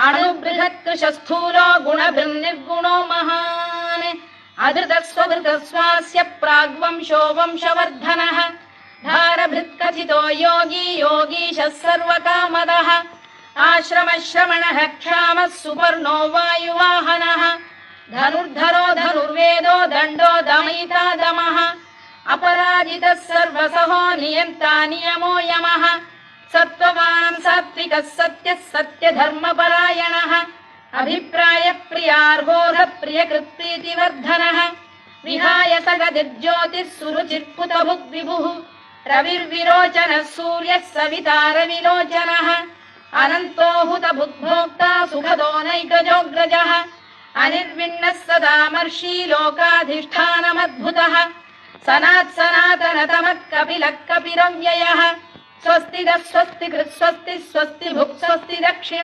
अणुबृहत्कृशस्थूलो गुणभिर्निर्गुणो महान् अधृतस्वधृतस्वास्य प्राग्वंशो वंशवर्धनः भारभृत्कथितो योगी योगीशः सर्वकामदः आश्रमश्रमणः क्षामः सुपर्णो वायुवाहनः धनुर्धरो धनुर्वेदो दण्डो दमयिता दमः अपराजितः सर्वसहो नियन्ता नियमो यमः सत्त्ववान् सात्विकः सत्यः सत्यधर्मपरायणः अभिप्रायप्रियार्होः प्रियकृत्प्रीतिवर्धनः विहाय सगतिर्ज्योतिः सुरुचिर्पुतभुग्विभुः रविर्विरोचनः सूर्यः सविता रविलोचनः अनन्तो हुतभुग्भोक्ता सुखदो नैकजोऽग्रजः अनिर्विण्णः सदामर्षी लोकाधिष्ठानमद्भुतः सनातनतमः कपिलः कपिरव्ययः स्वस्तिदः स्वस्तिकृत् स्वस्ति स्वस्ति भुक् स्वस्ति दक्षिण